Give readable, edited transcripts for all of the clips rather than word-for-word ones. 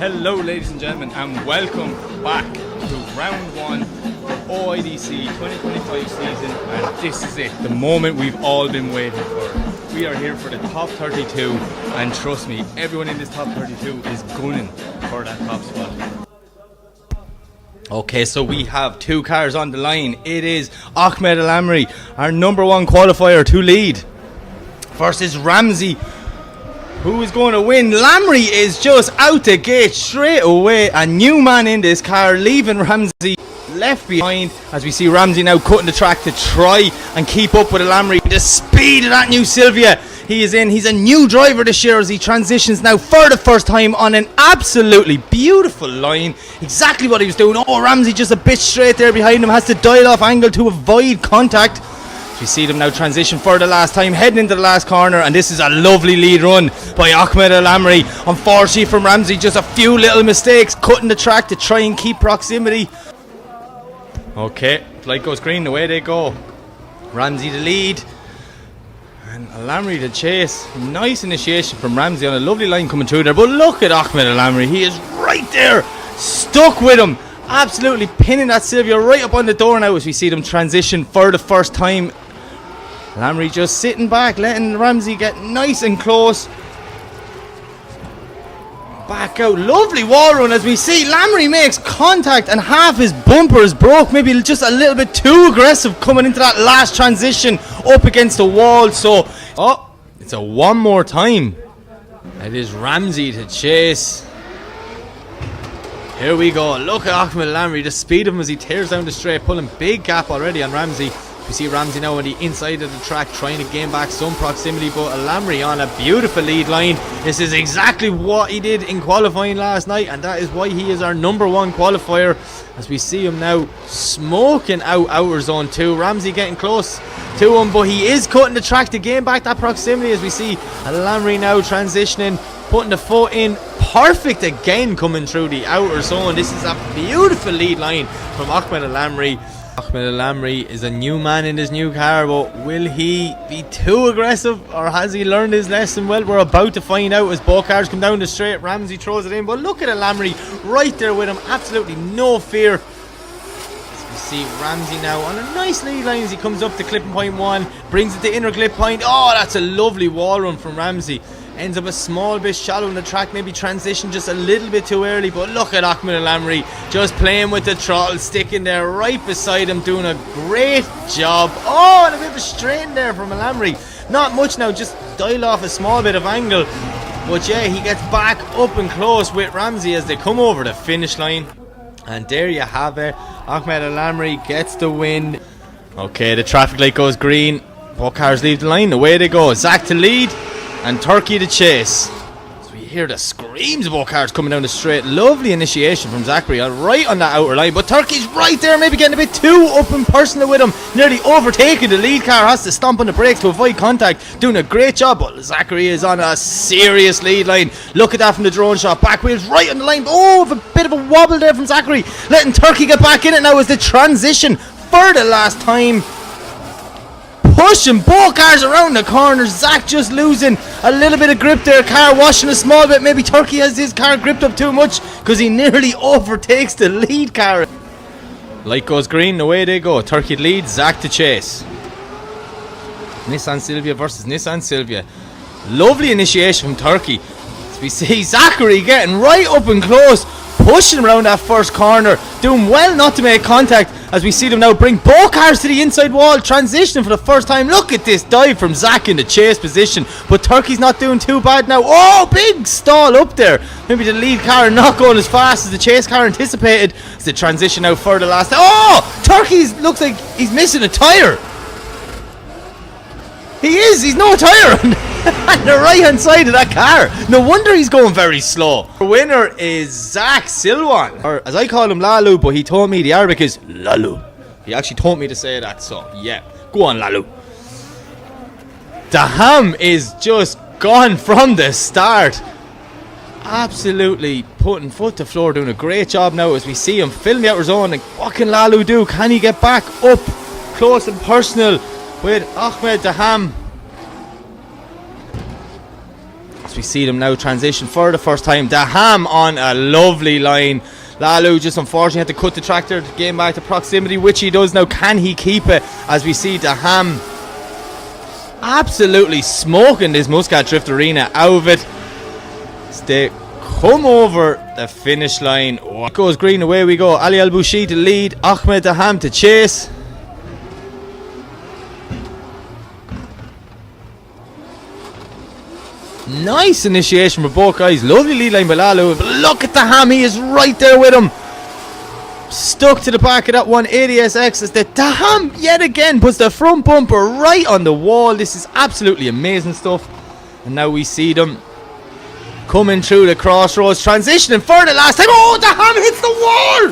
Hello ladies and gentlemen, and welcome back to round 1 of OIDC 2025 season, and this is it, the moment we've all been waiting for. We are here for the top 32, and trust me, everyone in this top 32 is gunning for that top spot. Okay, so we have two cars on the line. It is Ahmed Alamry, our number 1 qualifier to lead, versus Ramsey, who is going to win. Lamry is just out the gate straight away. A new man in this car, leaving Ramsey left behind, as we see Ramsey now cutting the track to try and keep up with Lamry. The speed of that new Silvia he is in. He's a new driver this year as he transitions now for the first time on an absolutely beautiful line. Exactly what he was doing. Oh, Ramsey just a bit straight there behind him, has to dial off angle to avoid contact. We see them now transition for the last time, heading into the last corner, and this is a lovely lead run by Ahmed Alamry. Unfortunately from Ramsey, just a few little mistakes, cutting the track to try and keep proximity. Okay, light goes green, away they go. Ramsey the lead, and Alamry the chase. Nice initiation from Ramsey on a lovely line coming through there, but look at Ahmed Alamry, he is right there, stuck with him. Absolutely pinning that Silvia right up on the door now as we see them transition for the first time. Lamry just sitting back, letting Ramsey get nice and close. Back out, lovely wall run as we see Lamry makes contact and half his bumper is broke. Maybe just a little bit too aggressive coming into that last transition up against the wall. So, oh, it's a one more time. It is Ramsey to chase. Here we go, look at Ahmed Lamry, the speed of him as he tears down the straight, pulling big gap already on Ramsey. We see Ramsey now on the inside of the track trying to gain back some proximity, but Alamry on a beautiful lead line. This is exactly what he did in qualifying last night, and that is why he is our number 1 qualifier, as we see him now smoking out outer zone 2. Ramsey getting close to him, but he is cutting the track to gain back that proximity, as we see Alamry now transitioning, putting the foot in. Perfect again coming through the outer zone. This is a beautiful lead line from Ahmed Alamry. Ahmed Alamry is a new man in this new car, but will he be too aggressive, or has he learned his lesson? Well, we're about to find out as both cars come down the straight. Ramsey throws it in, but look at Alamry right there with him, absolutely no fear. As we see Ramsey now on a nice lead line as he comes up to clipping point 1, brings it to inner clip point. Oh, that's a lovely wall run from Ramsey. Ends up a small bit shallow in the track, maybe transition just a little bit too early, but look at Ahmed Alamry just playing with the throttle, sticking there right beside him, doing a great job. Oh, and a bit of a strain there from Alamry. Not much now, just dial off a small bit of angle, but yeah, he gets back up and close with Ramsey as they come over the finish line. And there you have it, Ahmed Alamry gets the win. Okay, the traffic light goes green, both cars leave the line, away they go. Zach to lead and Turkey to chase. So we hear the screams of both cars coming down the straight. Lovely initiation from Zachary right on that outer line, but Turkey's right there, maybe getting a bit too up and personal with him, nearly overtaking the lead car, has to stomp on the brakes to avoid contact, doing a great job, but Zachary is on a serious lead line. Look at that from the drone shot, back wheels right on the line. Oh, a bit of a wobble there from Zachary, letting Turkey get back in it now as the transition for the last time. Pushing both cars around the corners. Zach just losing a little bit of grip there. Car washing a small bit. Maybe Turkey has his car gripped up too much because he nearly overtakes the lead car. Light goes green, away they go. Turkey leads, Zach to chase. Nissan Silvia versus Nissan Silvia. Lovely initiation from Turkey. As we see Zachary getting right up and close, pushing around that first corner, doing well not to make contact, as we see them now bring both cars to the inside wall, transitioning for the first time. Look at this dive from Zach in the chase position, but Turkey's not doing too bad now. Oh, big stall up there. Maybe the lead car not going as fast as the chase car anticipated as the transition now for the last. Oh, Turkey's looks like he's missing a tyre. He is, he's no tyre on the right hand side of that car. No wonder he's going very slow. The winner is Zach Silan, or as I call him Lalu, but he told me the Arabic is Lalu. He actually told me to say that, so yeah, go on Lalu. Daham is just gone from the start. Absolutely putting foot to floor, doing a great job now as we see him filling the outer zone. And what can Lalu do? Can he get back up close and personal with Ahmed Daham? As we see them now transition for the first time. Ehab on a lovely line. Lalu just unfortunately had to cut the tractor to gain back the proximity, which he does now. Can he keep it? As we see Ehab absolutely smoking this Muscat Drift Arena out of it. They come over the finish line. Oh, it goes green, away we go. Ali Al-Bushi to lead, Ahmed Ehab to chase. Nice initiation for both guys. Lovely lead line by Lalu. But look at Ehab, he is right there with him. Stuck to the back of that 180SX as the Ehab yet again puts the front bumper right on the wall. This is absolutely amazing stuff. And now we see them coming through the crossroads, transitioning for the last time. Oh, Ehab hits the wall!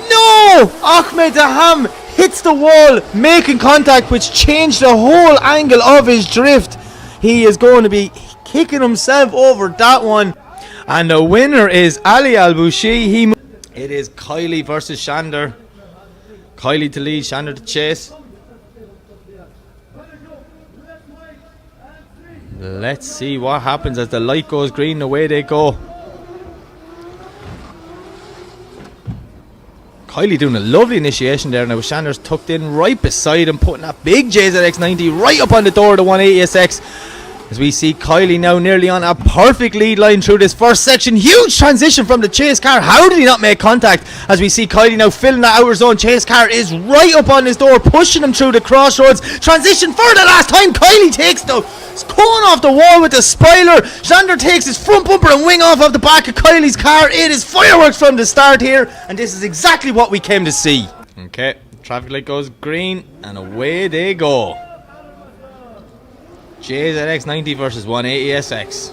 No! Ahmed Ehab hits the wall, making contact, which changed the whole angle of his drift. He is going to be kicking himself over that one. And the winner is Ali Al-Bushi. It is Kylie versus Shander. Kylie to lead, Shander to chase. Let's see what happens as the light goes green. Away they go. Kylie doing a lovely initiation there. Now Shander's tucked in right beside him, putting that big JZX90 right up on the door of the 180SX. As we see Kylie now nearly on a perfect lead line through this first section. Huge transition from the chase car. How did he not make contact? As we see Kylie now filling that outer zone. Chase car is right up on his door, pushing him through the crossroads. Transition for the last time. Kylie takes the cone off the wall with the spoiler. Shander takes his front bumper and wing off of the back of Kylie's car. It is fireworks from the start here, and this is exactly what we came to see. Okay, traffic light goes green, and away they go. JZX90 versus 180SX.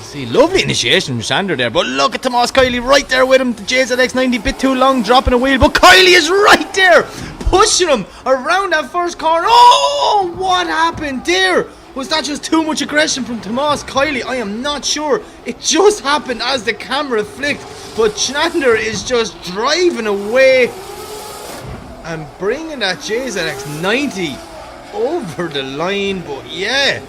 See, lovely initiation from Shander there, but look at Tomas Kylie right there with him. The JZX90 bit too long, dropping a wheel, but Kylie is right there, pushing him around that first corner. Oh, what happened there? Was that just too much aggression from Tomas Kylie? I am not sure. It just happened as the camera flicked, but Shander is just driving away and bringing that JZX90 over the line. But yeah,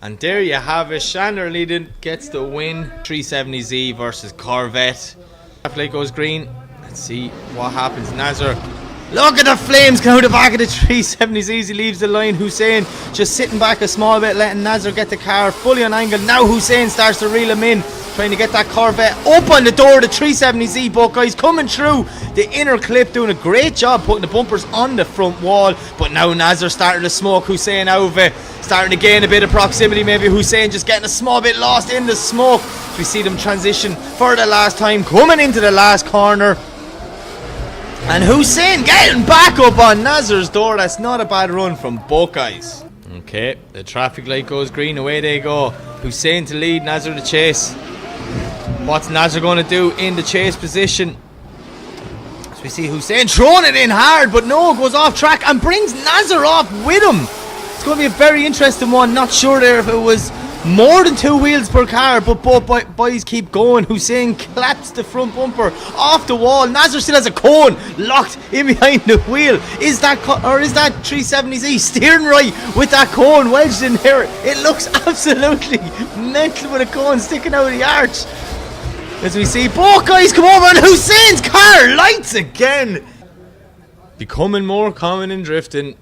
and there you have it. Shander leading, gets the win. 370Z versus Corvette. Traffic light goes green. Let's see what happens. Nazar, look at the flames coming out the back of the 370Z. He leaves the line. Hussein just sitting back a small bit, letting Nazar get the car fully on angle. Now Hussein starts to reel him in, trying to get that Corvette up on the door of the 370Z. Both guys coming through the inner clip, doing a great job putting the bumpers on the front wall. But now Nazar starting to smoke Hussein out of it, starting to gain a bit of proximity. Maybe Hussein just getting a small bit lost in the smoke. We see them transition for the last time, coming into the last corner. And Hussein getting back up on Nazar's door. That's not a bad run from both guys. Okay, the traffic light goes green, away they go. Hussein to lead, Nazar to chase. What's Nazar going to do in the chase position? As we see Hussein throwing it in hard, but no, goes off track and brings Nazar off with him. It's going to be a very interesting one. Not sure there if it was more than 2 wheels per car, but both boys keep going. Hussein claps the front bumper off the wall. Nazar still has a cone locked in behind the wheel. Is that 370Z steering right with that cone wedged in there? It looks absolutely mental with a cone sticking out of the arch. As we see both guys come over and Hussein's car lights again. Becoming more common in drifting.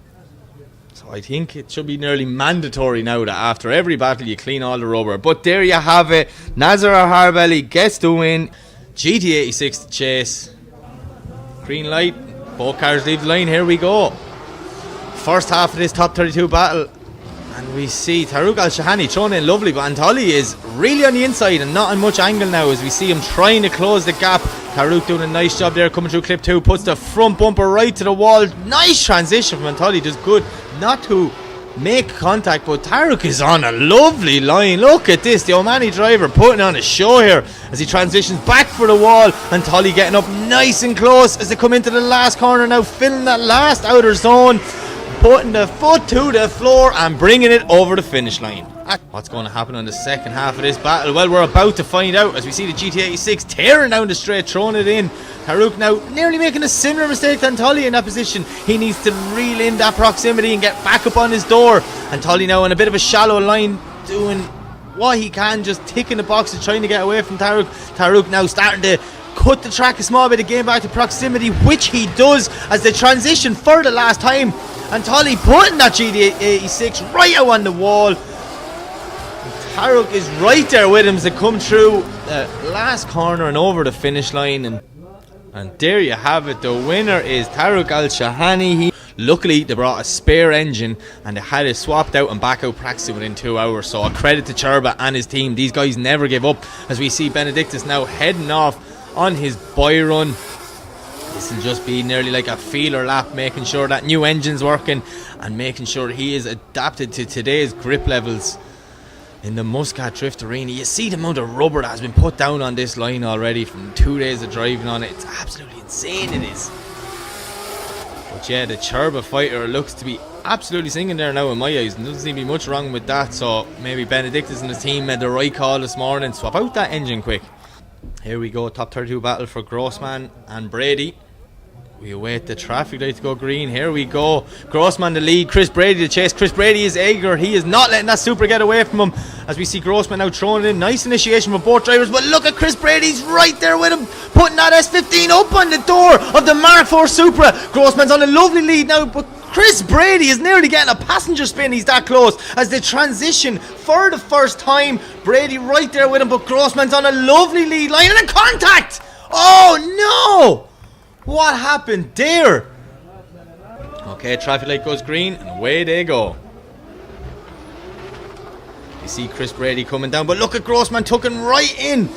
So I think it should be nearly mandatory now that after every battle you clean all the rubber. But there you have it. Nazar Alharbali gets the win. GT86 to chase. Green light. Both cars leave the line. Here we go. First half of this top 32 battle. And we see Tarouk Al-Shahani thrown in lovely, but Antali is really on the inside and not on much angle now as we see him trying to close the gap. Tarouk doing a nice job there, coming through clip 2, puts the front bumper right to the wall. Nice transition from Antali, does good not to make contact, but Tarouk is on a lovely line. Look at this, the Omani driver putting on a show here as he transitions back for the wall. Antali getting up nice and close as they come into the last corner now, filling that last outer zone. putting the foot to the floor and bringing it over the finish line. What's going to happen on the second half of this battle? Well, we're about to find out as we see the GT86 tearing down the straight, throwing it in. Taruk now nearly making a similar mistake than Tully in that position. He needs to reel in that proximity and get back up on his door. And Tully now in a bit of a shallow line, doing what he can, just ticking the boxes, trying to get away from Taruk. Taruk now starting to cut the track a small bit of game back to proximity, which he does as they transition for the last time. And Tully putting that GT86 right out on the wall. Taruk is right there with him as they come through the last corner and over the finish line. And there you have it. The winner is Taruk Al-Shahani. Luckily, they brought a spare engine and they had it swapped out and back out practicing within 2 hours. So a credit to Cherba and his team. These guys never give up as we see Benedictus now heading off on his buy run. This will just be nearly like a feeler lap, making sure that new engine's working and making sure he is adapted to today's grip levels in the Muscat Drift Arena. You see the amount of rubber that has been put down on this line already from 2 days of driving on it. It's absolutely insane, it is. But yeah, the Cherba fighter looks to be absolutely singing there now in my eyes, and doesn't seem to be much wrong with that. So maybe Benedictus and his team made the right call this morning. Swap out that engine quick. Here we go, top 32 battle for Grossman and Brady. We await the traffic light to go green. Here we go. Grossman the lead, Chris Brady the chase. Chris Brady is eager. He is not letting that Super get away from him. As we see Grossman now throwing it in. Nice initiation for both drivers. But look at Chris Brady's right there with him, putting that S15 up on the door of the Mark IV Supra. Grossman's on a lovely lead now, but Chris Brady is nearly getting a passenger spin. He's that close as they transition for the first time. Brady right there with him, but Grossman's on a lovely lead line and a contact. Oh no! What happened there? Okay, traffic light goes green and away they go. You see Chris Brady coming down, but look at Grossman tucking right in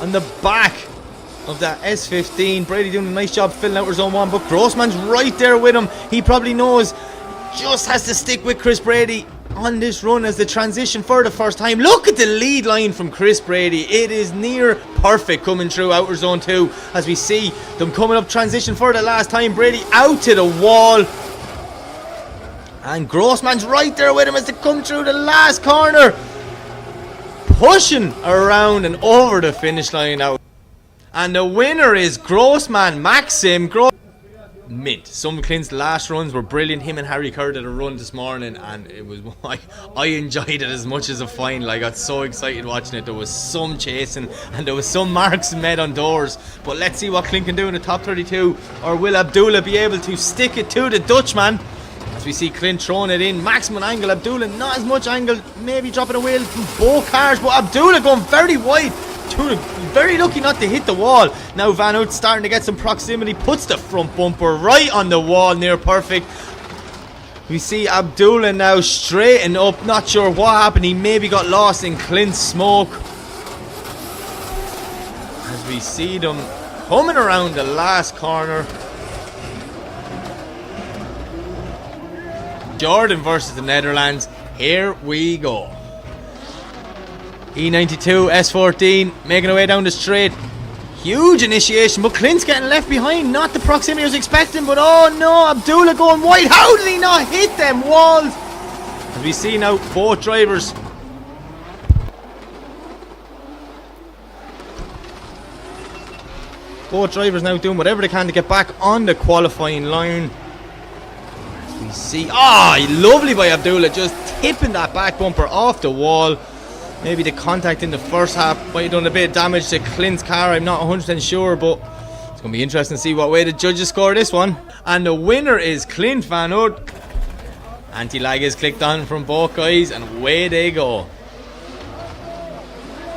on the back of that S15. Brady doing a nice job filling out her zone 1, but Grossman's right there with him. He probably knows, just has to stick with Chris Brady on this run as the transition for the first time. Look at the lead line from Chris Brady. It is near perfect coming through outer zone 2 as we see them coming up transition for the last time. Brady out to the wall and Grossman's right there with him as they come through the last corner, pushing around and over the finish line out. And the winner is Grossman Maxim. Mint. Some of Clint's last runs were brilliant. Him and Harry Kerr did a run this morning and it was I enjoyed it as much as a final. I got so excited watching it. There was some chasing and there was some marks made on doors, but let's see what Clint can do in the top 32, or will Abdullah be able to stick it to the Dutchman as we see Clint throwing it in. Maximum angle, Abdullah not as much angle, maybe dropping a wheel from both cars, but Abdullah going very wide. Very lucky not to hit the wall. Now Van Oort starting to get some proximity, puts the front bumper right on the wall, near perfect. We see Abdullah now straighten up, not sure what happened, he maybe got lost in Clint's smoke. As we see them coming around the last corner. Jordan versus the Netherlands, here we go. E92, S14, making her way down the straight. Huge initiation, but Clint's getting left behind. Not the proximity I was expecting, but oh no, Abdullah going wide. How did he not hit them walls? As we see now, both drivers. Both drivers now doing whatever they can to get back on the qualifying line. As we see, lovely by Abdullah, just tipping that back bumper off the wall. Maybe the contact in the first half might have done a bit of damage to Clint's car, I'm not 100% sure, but it's going to be interesting to see what way the judges score this one. And the winner is Clint Van Oort. Anti-lag is clicked on from both guys and away they go.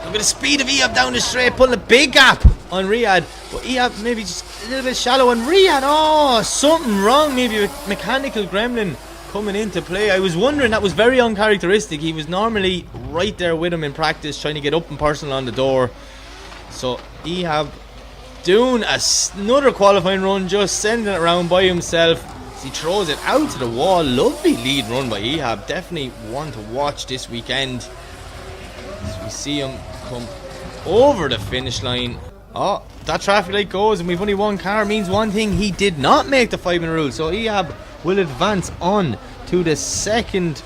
Look at the speed of Ehab down the straight, putting a big gap on Riad, but Ehab maybe just a little bit shallow, and Riad, something wrong, maybe a mechanical gremlin coming into play. I was wondering, that was very uncharacteristic. He was normally right there with him in practice, trying to get up and personal on the door. So Ehab doing another qualifying run, just sending it around by himself as he throws it out to the wall. Lovely lead run by Ehab, definitely one to watch this weekend as we see him come over the finish line. Oh, that traffic light goes and we've only one car, means one thing: he did not make the 5-minute rule, so Ehab will advance on to the second.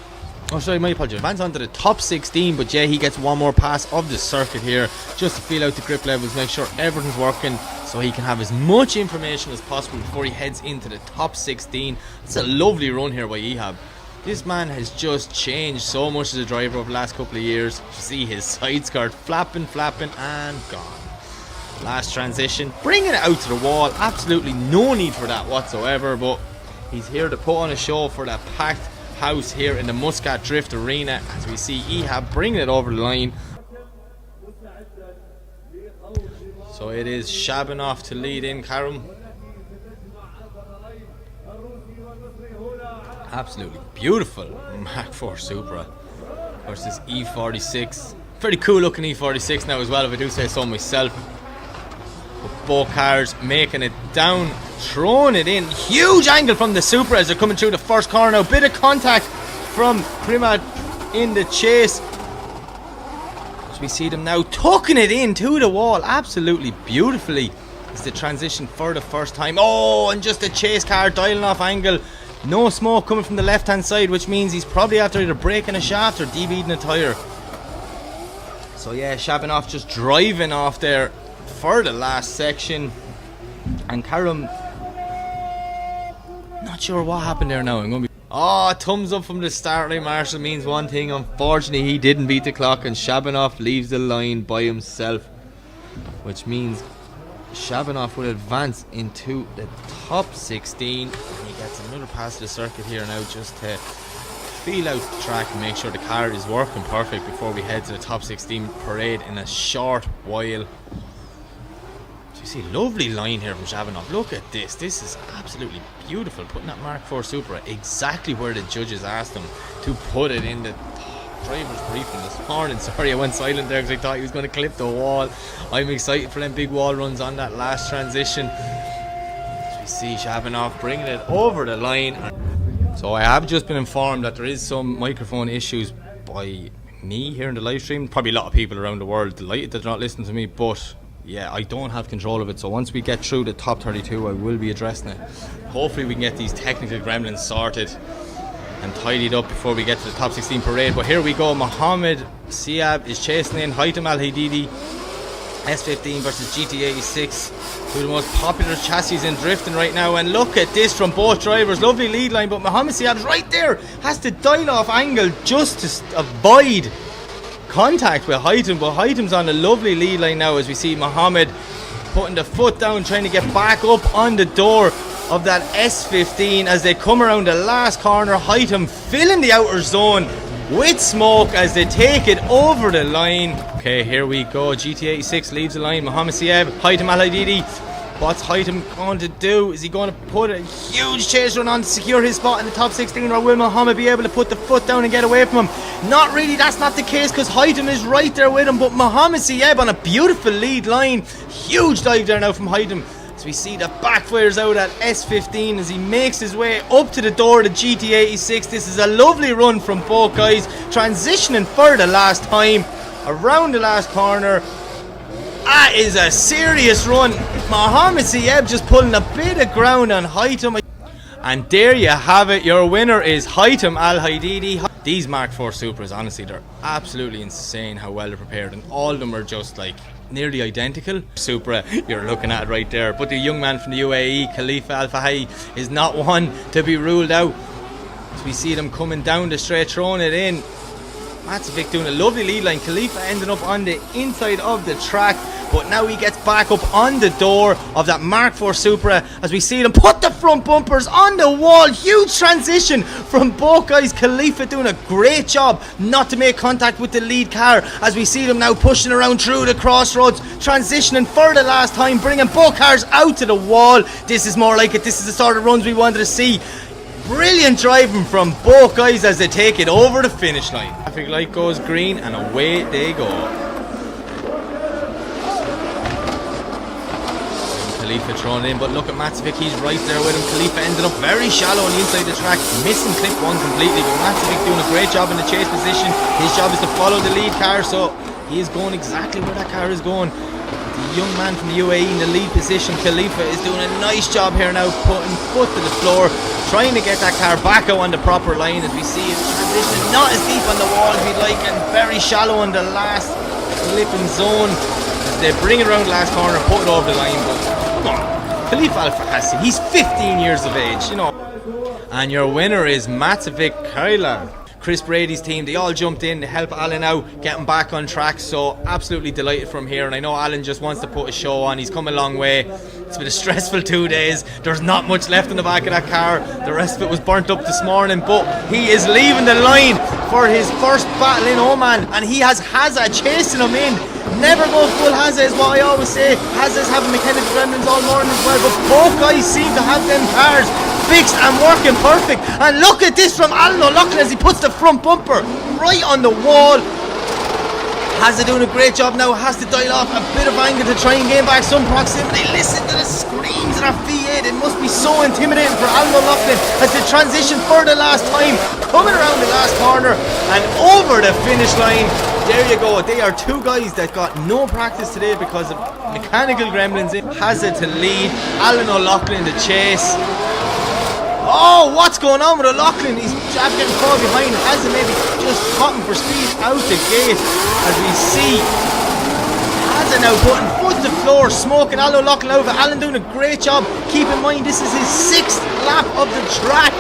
Oh, sorry, my apologies. Advance onto the top 16, but yeah, he gets one more pass of the circuit here just to feel out the grip levels, make sure everything's working so he can have as much information as possible before he heads into the top 16. It's a lovely run here by Ehab. This man has just changed so much as a driver over the last couple of years. You see his side skirt flapping, and gone. Last transition, bringing it out to the wall. Absolutely no need for that whatsoever, but he's here to put on a show for that packed house here in the Muscat Drift Arena as we see Ehab bringing it over the line. So it is Shabanov to lead in, Karam. Absolutely beautiful Mach 4 Supra versus E46. Pretty cool looking E46 now as well, if I do say so myself. But both cars making it down, throwing it in. Huge angle from the Supra as they're coming through the first corner now. Bit of contact from Primad in the chase. As we see them now tucking it in to the wall absolutely beautifully as the transition for the first time. Oh, and just a chase car dialing off angle. No smoke coming from the left hand side, which means he's probably after either breaking a shaft or debeading a tyre. So yeah, Shabanov just driving off there for the last section. And Karam, not sure what happened there now. I'm going to be... Oh, thumbs up from the start line marshal means one thing. Unfortunately, he didn't beat the clock and Shabanov leaves the line by himself, which means Shabanov will advance into the top 16, and he gets another pass to the circuit here now just to feel out the track and make sure the car is working perfect before we head to the top 16 parade in a short while. So you see, lovely line here from Shabanov. Look at this. This is absolutely beautiful, putting that Mark 4 Supra exactly where the judges asked him to put it in the driver's briefing this morning. Sorry, I went silent there because I thought he was going to clip the wall. I'm excited for them big wall runs on that last transition. As we see Shabanov bringing it over the line. So I have just been informed that there is some microphone issues by me here in the live stream. Probably a lot of people around the world delighted that they're not listening to me, but yeah, I don't have control of it. So once we get through the top 32, I will be addressing it. Hopefully we can get these technical gremlins sorted and tidied up before we get to the top 16 parade. But here we go. Mohammed Siab is chasing in Haitham Al-Hadidi S15 versus GT86, two of the most popular chassis in drifting right now. And look at this from both drivers. Lovely lead line, but Mohammed Siab's right there, has to dial off angle just to avoid contact with Haitham. But Haitham's on a lovely lead line now as we see Mohammed putting the foot down, trying to get back up on the door of that S15 as they come around the last corner. Haitham filling the outer zone with smoke as they take it over the line. Okay, here we go. GT86 leaves the line. Mohammed Siab, Haitham Al-Hadidi. What's Haitham going to do? Is he going to put a huge chase run on to secure his spot in the top 16, or will Mohammed be able to put the foot down and get away from him? Not really, that's not the case because Haitham is right there with him, but Mohammed Siab on a beautiful lead line. Huge dive there now from Haitham. As we see the backfires out at S15 as he makes his way up to the door of the GT86. This is a lovely run from both guys, transitioning for the last time around the last corner. That is a serious run. Mohammed Siab just pulling a bit of ground on Haitham. And there you have it. Your winner is Haitham Al-Hadidi. These Mark 4 Supras, honestly, they're absolutely insane how well they're prepared, and all of them are just like nearly identical. Supra, you're looking at it right there. But the young man from the UAE, Khalifa Al-Fahi, is not one to be ruled out. As we see them coming down the straight, throwing it in. Matzovic doing a lovely lead line. Khalifa ending up on the inside of the track, but now he gets back up on the door of that Mark 4 Supra as we see them put the front bumpers on the wall. Huge transition from both guys. Khalifa doing a great job not to make contact with the lead car as we see them now pushing around through the crossroads, transitioning for the last time, bringing both cars out to the wall. This is more like it. This is the sort of runs we wanted to see. Brilliant driving from both guys as they take it over the finish line. Traffic light goes green and away they go. Khalifa thrown in, but look at Matzovic, he's right there with him. Khalifa ended up very shallow on the inside of the track, missing clip one completely, but Matzovic doing a great job in the chase position. His job is to follow the lead car, so he is going exactly where that car is going. The The young man from the UAE in the lead position, Khalifa, is doing a nice job here now, putting foot to the floor, trying to get that car back out on the proper line. As we see it transitioning, not as deep on the wall as we'd like, and very shallow in the last flipping zone. As they bring it around the last corner, put it over the line. But come on, Khalifa Al-Fakassi, he's 15 years of age, you know. And your winner is Matavik Kylie. Chris Brady's team, they all jumped in to help Alan out, getting back on track, so absolutely delighted from here. And I know Alan just wants to put a show on. He's come a long way. It's been a stressful 2 days. There's not much left in the back of that car. The rest of it was burnt up this morning, but he is leaving the line for his first battle in Oman, and he has Haza chasing him in. Never go full Haza is what I always say. Haza's having mechanical gremlins all morning as well, but both guys seem to have them cars fixed and working perfect. And look at this from Alan O'Loughlin as he puts the front bumper right on the wall. Haza doing a great job now, has to dial off a bit of anger to try and gain back some proximity. Listen to the screams in our V8. It must be so intimidating for Alan O'Loughlin as they transition for the last time, coming around the last corner and over the finish line. There you go. They are two guys that got no practice today because of mechanical gremlins. Haza to lead, Alan O'Loughlin to chase. Oh, what's going on with O'Loughlin? He's getting far behind. Haza maybe just cutting for speed out the gate. As we see Haza now putting foot to floor, smoking Alan O'Loughlin over. Alan doing a great job. Keep in mind this is his 6th lap of the track.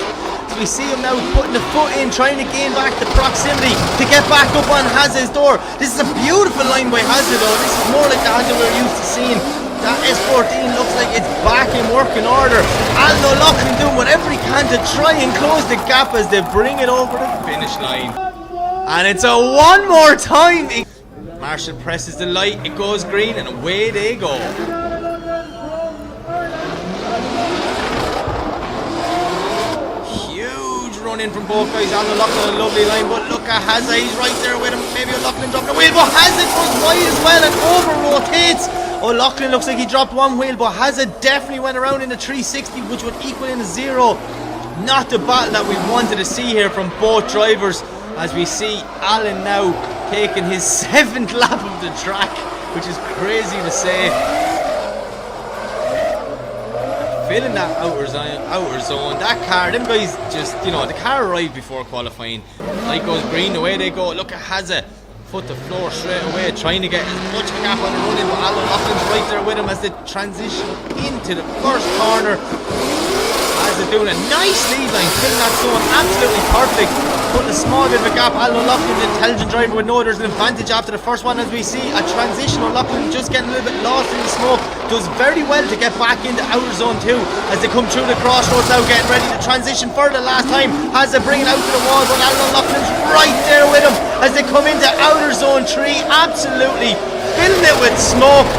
As we see him now putting the foot in, trying to gain back the proximity to get back up on Haza's door. This is a beautiful line by Haza though. This is more like the Haza we're used to seeing. That S14 looks like it's back in working order. Alan O'Loughlin doing whatever he can to try and close the gap as they bring it over the finish line. And it's a one more time. Marshall presses the light, it goes green, and away they go. Huge run in from both guys. Alan O'Loughlin, a lovely line, but look at Haza, he's right there with him. Maybe O'Loughlin dropped the wheel, but Haza goes wide as well and over rotates. O'Loughlin looks like he dropped one wheel, but Haza definitely went around in the 360, which would equal in a 0. Not the battle that we wanted to see here from both drivers. As we see Alan now taking his 7th lap of the track, which is crazy to say. Filling that outer zone. That car, them guys just, you know, the car arrived before qualifying. Light goes green, away they go. Look at Haza. Foot the floor straight away, trying to get as much gap on the run in, but Alan O'Loughlin's right there with him as they transition into the first corner. As they're doing a nice lead line, filling that zone absolutely perfect. Putting a small bit of a gap. Alan O'Loughlin, the intelligent driver, would know there's an advantage after the first one. As we see a transition, O'Loughlin just getting a little bit lost in the smoke. Does very well to get back into outer zone 2 as they come through the crossroads now, getting ready to transition for the last time. Has to bring it out to the wall, but Alan O'Loughlin's right there with him as they come into outer zone 3, absolutely filling it with smoke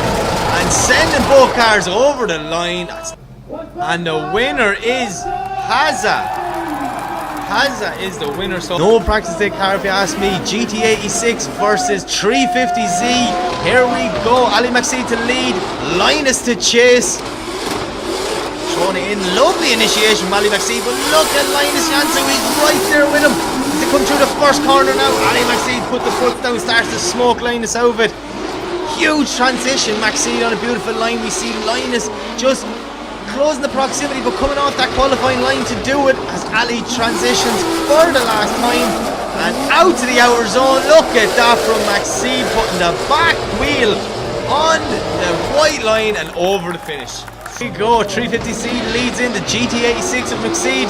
and sending both cars over the line. And the winner is Haza. Haza is the winner. So no practice day car if you ask me. GT86 versus 350Z. Here we go. Ali Maxie to lead, Linus to chase. Throwing it in, lovely initiation from Ali Maxie, but look at Linus Jansen, he's right there with him. They come through the first corner now. Ali Maxie put the foot down, starts to smoke Linus out of it. Huge transition, Maxie on a beautiful line. We see Linus just closing the proximity, but coming off that qualifying line to do it as Ali transitions for the last time and out to the outer zone. Look at that from Maxie, putting the back wheel on the white line and over the finish. Here we go, 350C leads in the GT86 of Maxie.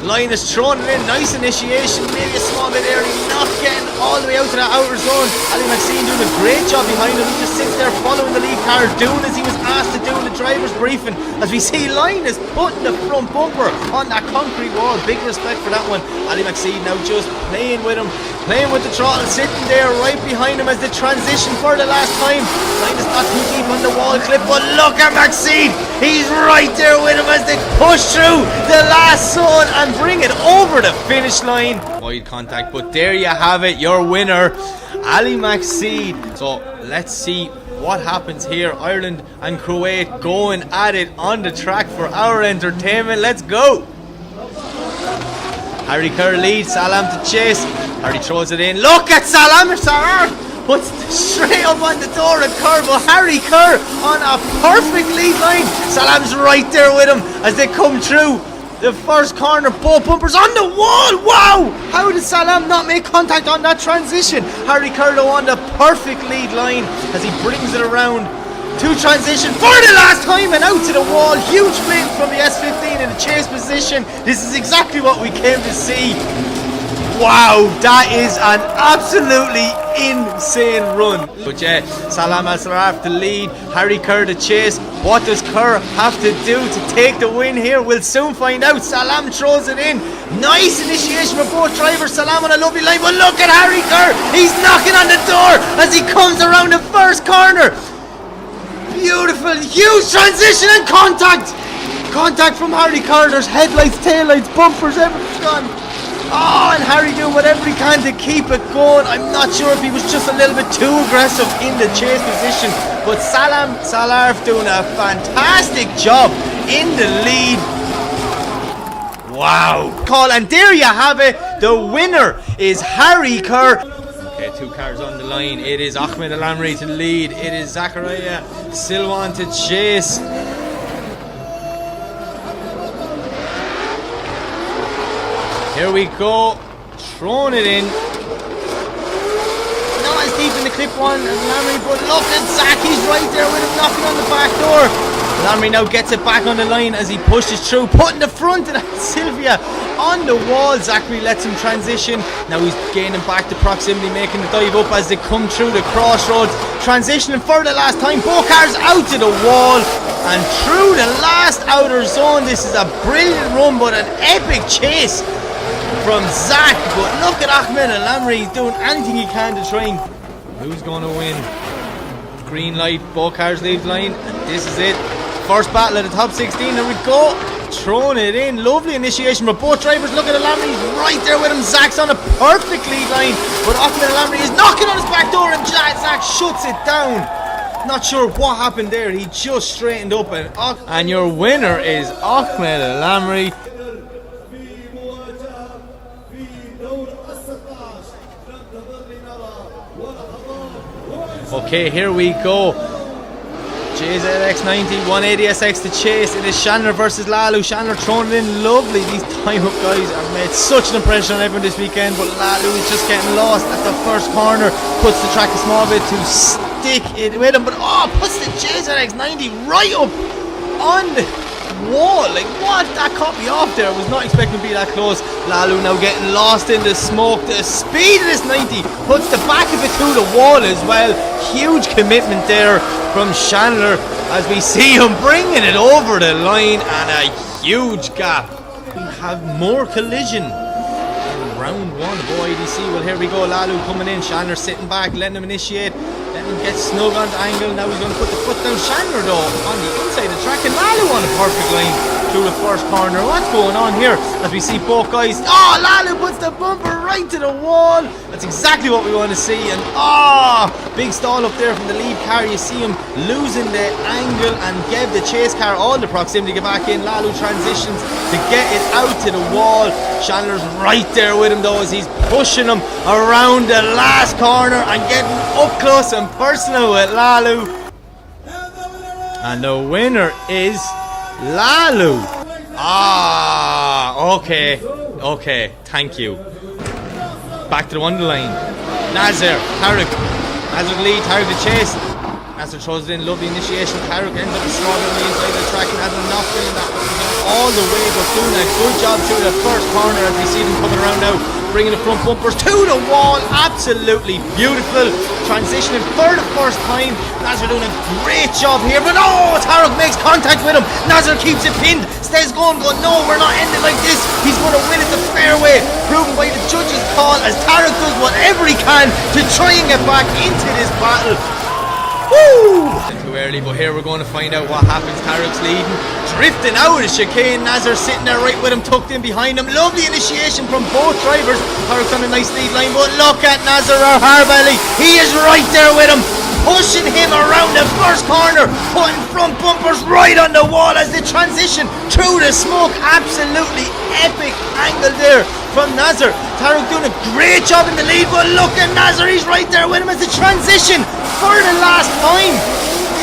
Linus throwing it in, nice initiation, maybe a small bit early, not getting all the way out to that outer zone. Ali Maxine doing a great job behind him. He just sits there following the lead car, doing as he was asked to do in the driver's briefing. As we see Linus putting the front bumper on that concrete wall, big respect for that one. Ali Maxine now just playing with him, playing with the throttle, sitting there right behind him as they transition for the last time. Linus not too deep on the wall clip, but look at Maxine, he's right there with him as they push through the last zone and bring it over the finish line. Wide contact, but there you have it, your winner, Ali Maxie. So let's see what happens here. Ireland and Kuwait going at it on the track for our entertainment. Let's go. Harry Kerr leads, Salam to chase. Harry throws it in. Look at Salam, puts straight up on the door of Kerr, but Kerr on a perfect lead line. Salam's right there with him as they come through the first corner. Both bumpers on the wall. Wow! How did Salam not make contact on that transition? Kerr though on the perfect lead line as he brings it around to transition for the last time and out to the wall. Huge flip from the S15 in the chase position. This is exactly what we came to see. Wow, that is an absolutely insane run. But yeah, Salam Al-Sarraf to lead, Kerr to chase. What does Kerr have to do to take the win here? We'll soon find out. Salam throws it in. Nice initiation for both drivers. Salam on a lovely line, but look at Kerr. He's knocking on the door as he comes around the first corner. Beautiful, huge transition and contact. Contact from Kerr. There's headlights, taillights, bumpers, everything's gone. Oh, and Harry doing whatever he can to keep it going. I'm not sure if he was just a little bit too aggressive in the chase position, but Salam Salarf doing a fantastic job in the lead. Wow. Call, and there you have it. The winner is Kerr. Okay, 2 cars on the line. It is Ahmed Alamry to lead. It is Zachariah Silwan to chase. Here we go, throwing it in. Not as deep in the clip one as Alamry, but look at Zach, he's right there with him knocking on the back door. Alamry now gets it back on the line as he pushes through, putting the front of that Sylvia on the wall. Zachary lets him transition. Now he's gaining back the proximity, making the dive up as they come through the crossroads. Transitioning for the last time, both cars out to the wall and through the last outer zone. This is a brilliant run, but an epic chase from Zach. But look at Ahmed Alamry, he's doing anything he can to try and... Who's going to win? Green light, both cars leave the line, and this is it. First battle of the top 16, there we go. Throwing it in, lovely initiation for both drivers. Look at Alamry, he's right there with him. Zach's on a perfect lead line, but Ahmed Alamry is knocking on his back door and Zach shuts it down. Not sure what happened there, he just straightened up, and your winner is Ahmed Alamry. Okay, here we go. JZX90, 180SX to chase. It is Shander versus Lalu. Shander throwing it in lovely. These time up guys have made such an impression on everyone this weekend, but Lalu is just getting lost at the first corner. Puts the track a small bit to stick it with him, but puts the JZX90 right up on the wall. Like what? That caught me off there. I was not expecting to be that close. Lalu now getting lost in the smoke. The speed of this 90 puts the back of it to the wall as well. Huge commitment there from Chandler as we see him bringing it over the line, and a huge gap. We have more collision in round 1 of OIDC. Well, here we go. Lalu coming in. Chandler sitting back, letting him initiate. Letting him get snug on the angle. Now he's going to put the foot down. Chandler though on the inside of the track, and Lalu on a perfect line through the first corner. What's going on here as we see both guys? Lalu puts the bumper right to the wall. That's exactly what we want to see. And big stall up there from the lead car. You see him losing the angle and gave the chase car all the proximity to get back in. Lalu transitions to get it out to the wall. Chandler's right there with him though as he's pushing him around the last corner and getting up close and personal with Lalu. And the winner is Lalu. Okay, thank you. Back to the underline. Nazir, Tarek. Nazir lead, Tarek the chase. Nazir throws it in, lovely initiation. Tarek ends up sliding on the inside of the track. Nazir not feeling that all the way, but doing a good job through the first corner as we see them coming around now. Bringing the front bumpers to the wall. Absolutely beautiful. Transitioning for the first time. Nazir doing a great job here, but Tarek makes contact with him. Nazir keeps it pinned. Stays going, no, we're not ending like this. He's going to win it the fair way. Proven by the judge's call as Tarek does whatever he can to try and get back into this battle. Woo! Too early, but here we're going to find out what happens. Tarek's leading, drifting out of the chicane. Nazir sitting there right with him, tucked in behind him. Lovely initiation from both drivers. Tarek's on a nice lead line, but look at Nazir Alharbali. He is right there with him, pushing him around the first corner, putting front bumpers right on the wall as they transition through the smoke. Absolutely epic angle there from Nazar. Tarek doing a great job in the lead, but look at Nazar, he's right there with him as they transition for the last time.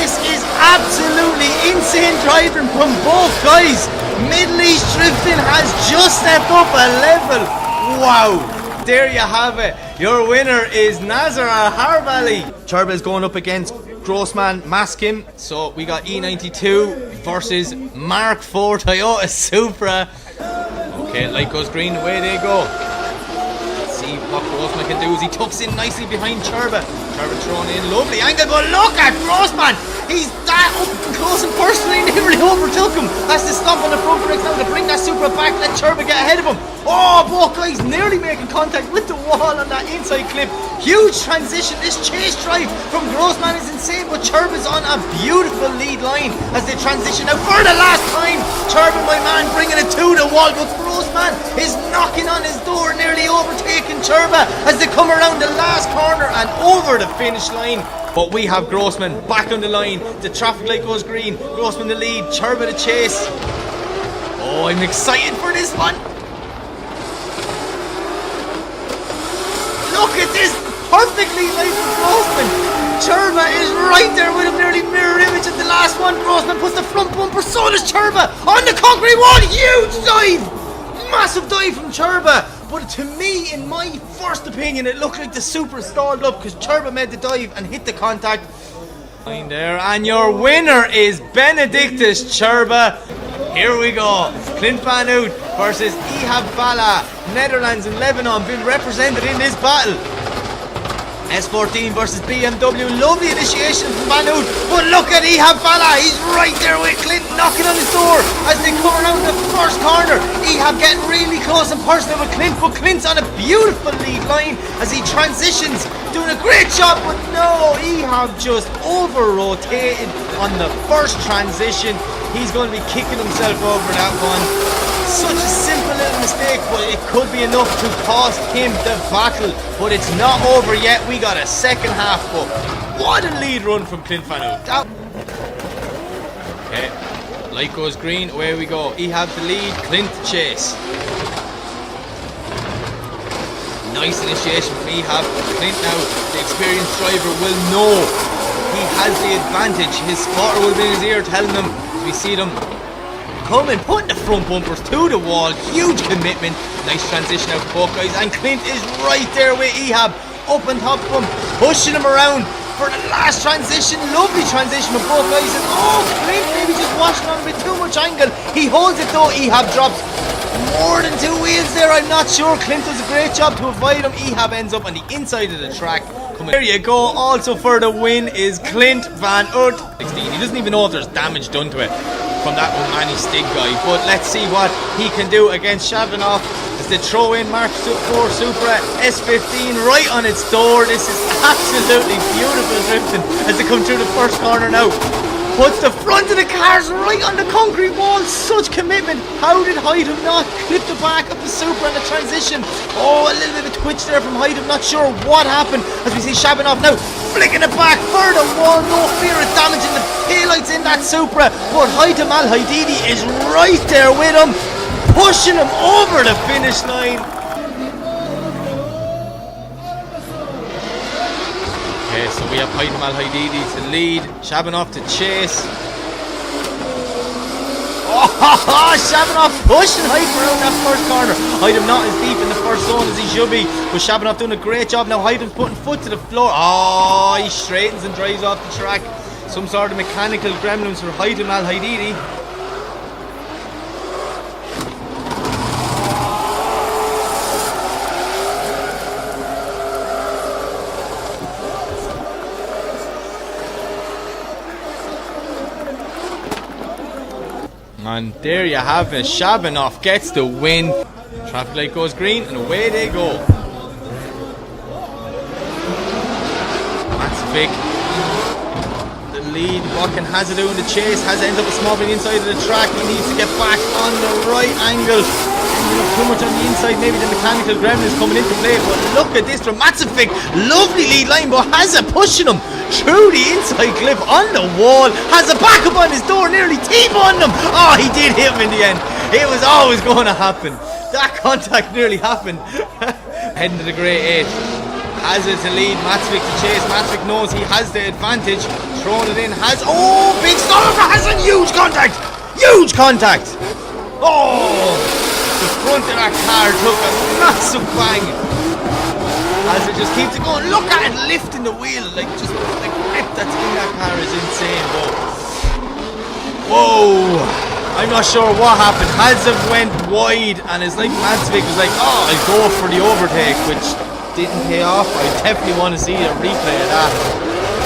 This is absolutely insane driving from both guys. Middle East drifting has just stepped up a level. Wow, there you have it. Your winner is Nazar Alharbali. Cherba is going up against Grossman, Maskim. So we got E92 versus Mark IV Toyota Supra. Okay, light goes green, away they go. Let's see what Grossman can do as he tucks in nicely behind Cherba. Cherba thrown in, lovely angle, but look at Grossman. He's that up and close and personally nearly overtook him. Has to stop on the front brakes now to bring that Supra back, let Cherba get ahead of him. Oh, both guys nearly making contact with the wall on that inside clip. Huge transition. This chase drive from Grossman is insane, but Cherba's on a beautiful lead line as they transition now for the last time. Cherba, my man, bringing it to the wall, but Grossman is knocking on his door, nearly overtaking Cherba as they come around the last corner and over the finish line. But we have Grossman back on the line. The traffic light goes green. Grossman the lead, Cherba the chase. Oh, I'm excited for this one. Look at this, perfectly lined for Grossman. Cherba is right there with him, nearly mirror image of the last one. Grossman puts the front bumper, so does Cherba on the concrete wall. Huge dive, massive dive from Cherba. But to me, in my first opinion, it looked like the Supra stalled up because Cherba made the dive and hit the contact. Line there, and your winner is Benedictus Cherba. Here we go, Clint Van Oort versus Ehab Bala, Netherlands and Lebanon being represented in this battle. S14 versus BMW, lovely initiation from Van Oort, but look at Ehab Bala, he's right there with Clint knocking on his door as they come around the first corner. Ehab getting really close and personal with Clint, but Clint's on a beautiful lead line as he transitions, doing a great job, but no, Ehab just over-rotated on the first transition. He's going to be kicking himself over that one. Such a simple little mistake, but it could be enough to cost him the battle. But it's not over yet. We got a second half, but what a lead run from Clint Van Oort. Okay, light goes green, away we go. Ehab the lead, Clint the chase. Nice initiation from Ehab. Clint now, the experienced driver, will know he has the advantage. His spotter will be in his ear telling him, as we see them coming, putting the front bumpers to the wall. Huge commitment. Nice transition out for both guys, and Clint is right there with Ehab up on top of him, pushing him around for the last transition. Lovely transition with both guys, and oh, Clint maybe just washing on a bit too much angle. He holds it though. Ehab drops more than 2 wheels there, I'm not sure. Clint does a great job to avoid him. Ehab ends up on the inside of the track. There you go, also for the win is Clint Van Oort. He doesn't even know if there's damage done to it from that Oman Stig guy, but let's see what he can do against Shabanov as they throw in Mark IV Supra S15 right on its door. This is absolutely beautiful drifting as they come through the first corner now. Puts the front of the cars right on the concrete wall. Such commitment. How did Haydem not clip the back of the Supra in the transition? Oh, a little bit of a twitch there from Haydem. Not sure what happened as we see Shabanov now flicking it back for the wall. No fear of damaging the taillights in that Supra. But Haydem Al-Haididi is right there with him, pushing him over the finish line. Okay, so we have Haydem Al-Haididi to lead, Shabanov to chase. Oh, Shabanov pushing Haydem around that first corner. Haydem not as deep in the first zone as he should be, but Shabanov doing a great job. Now Haydem's putting foot to the floor. Oh, he straightens and drives off the track. Some sort of mechanical gremlins for Haydem Al-Haididi. And there you have it, Shabanov gets the win. Traffic light goes green and away they go. That's big. The lead, what can Haza do in the chase? Haza ends up a small bit inside of the track. He needs to get back on the right angle. opening up too much on the inside. Maybe the mechanical gremlins coming into play. But look at this from Matzovic. Lovely lead line, but Haza pushing him through the inside clip on the wall. Haza back up on his door, nearly T-boned him. Oh, he did hit him in the end. It was always going to happen. That contact nearly happened. Heading to the grey 8. Haza to lead, Matzovic to chase. Matzovic knows he has the advantage. Throwing it in. Oh, big stall for Haza. Huge contact. Huge contact. Oh, the front of that car took a massive bang. As it just keeps it going. Look at it lifting the wheel. Like, just the grip that's in that car is insane. But whoa, I'm not sure what happened. Haza went wide, and it's like Matzovic was like, oh, I'll go for the overtake, which didn't pay off. I definitely want to see a replay of that.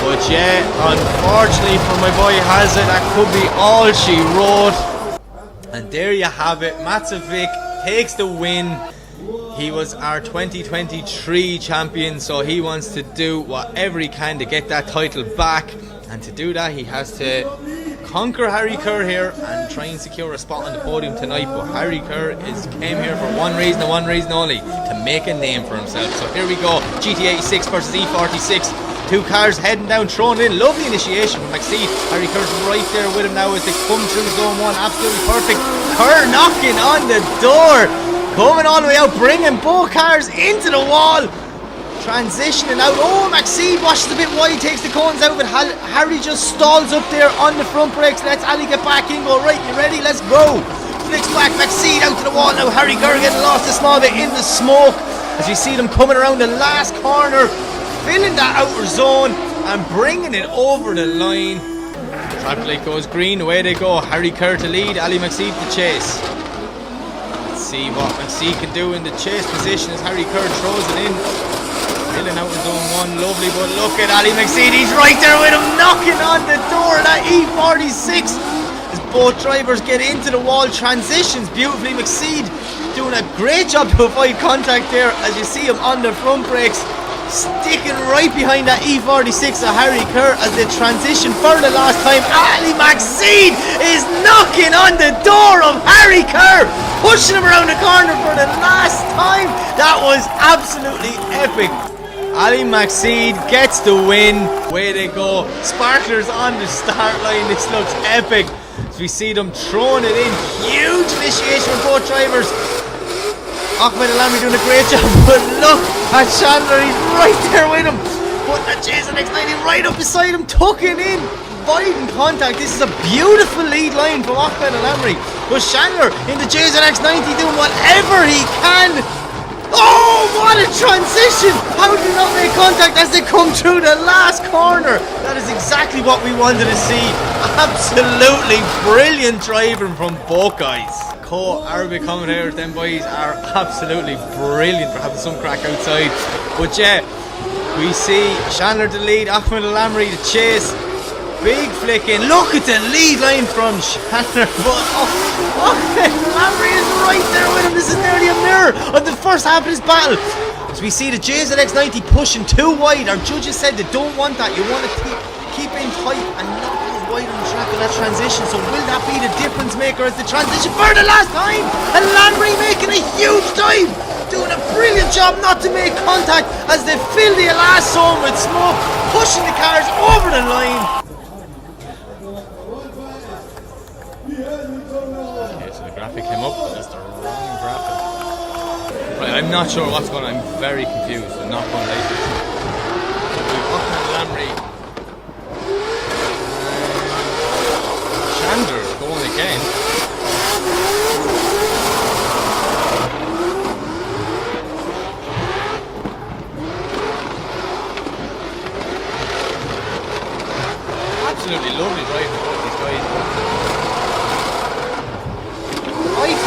But yeah, unfortunately for my boy Haza, that could be all she wrote. And there you have it. Matzovic takes the win. He was our 2023 champion, so he wants to do whatever he can to get that title back. And to do that, he has to conquer Harry Kerr here and try and secure a spot on the podium tonight. But Harry Kerr came here for one reason and one reason only: to make a name for himself. So here we go, GT86 versus E46. Two cars heading down, thrown in. Lovely initiation from Maxie. Harry Kerr's right there with him now as they come through zone 1. Absolutely perfect. Kerr knocking on the door, coming all the way out, bringing both cars into the wall. Transitioning out. Oh, Maxie washes a bit wide, takes the cones out, but Harry just stalls up there on the front brakes. Lets Ali get back in. Go, right, you ready? Let's go. Flicks back. Maxie out to the wall now. Harry Kerr getting lost a small bit in the smoke as you see them coming around the last corner, filling that outer zone and bringing it over the line. Traffic light goes green, away they go. Harry Kerr to lead, Ali Maxie to chase. Let's see what Maxie can do in the chase position as Harry Kerr throws it in. Filling out in zone 1, lovely, but look at Ali Maxie, he's right there with him, knocking on the door of that E46 as both drivers get into the wall. Transitions beautifully. Maxie doing a great job to avoid contact there as you see him on the front brakes, sticking right behind that E46 of Harry Kerr as they transition for the last time. Ali Maxie is knocking on the door of Harry Kerr, pushing him around the corner for the last time. That was absolutely epic. Ali Maxie gets the win. Away they go. Sparklers on the start line. This looks epic as we see them throwing it in. Huge initiation from both drivers. Ahmed Alamry doing a great job, but look at Shander, he's right there with him. Putting that JZX90 right up beside him, tucking in, avoiding contact. This is a beautiful lead line from Ahmed Alamry. But Shander in the JZX90 doing whatever he can. Oh, what a transition! How did he not make contact as they come through the last corner? That is exactly what we wanted to see. Absolutely brilliant driving from both guys. Co-Arabic commentators, them boys are absolutely brilliant for having some crack outside. But yeah, we see Shander to lead, Ahmed Alamry to chase. Big flick in. Look at the lead line from Shander. But Ahmed Alamry is right there with him. This is nearly a mirror of the first half of this battle. As we see the JZX90 pushing too wide. Our judges said they don't want that. You want to keep in tight and not wide on the track of that transition. So will that be the difference maker as the transition for the last time? And Alamry making a huge dive, doing a brilliant job not to make contact as they fill the last zone with smoke, pushing the cars over the line. Okay, so the graphic came up, but that's the wrong graphic. Right, I'm not sure what's going on. I'm very confused. I'm not going to lie to you. So we've Ahmed Alamry. Shander going again. Absolutely lovely driving for both these guys.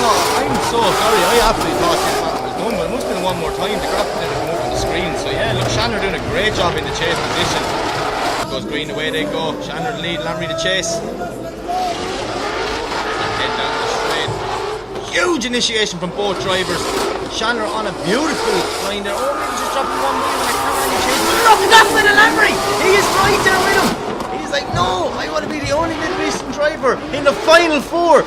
I'm so sorry, I absolutely thought this battle was done, but it must have been one more time. The graphic didn't come up on the screen. So yeah, look, Shander doing a great job in the chase position. Goes green, away they go. Shander to lead, Alamry to chase. Head down the straight. Huge initiation from both drivers. Shander on a beautiful line there. Oh, maybe just dropping one wheel and I can't really chase. Look at that with Alamry! He is right there with him. He's like, no, I want to be the only Middle Eastern driver in the final four.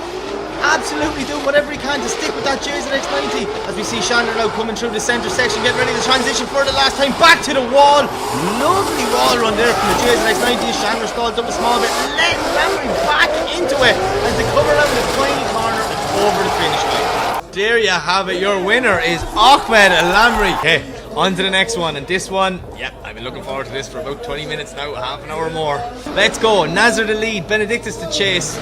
absolutely doing whatever he can to stick with that JZX90. As we see Shander now coming through the centre section, getting ready to transition for the last time. Back to the wall. Lovely wall run there from the JZX90. Shander stalls up a small bit, letting Alamry back into it as they come around the final corner and over the finish line. There you have it. Your winner is Ahmed Alamry. Okay, on to the next one. And this one, yeah, I've been looking forward to this for about 20 minutes now, half an hour more. Let's go. Nazar the lead, Benedictus to chase.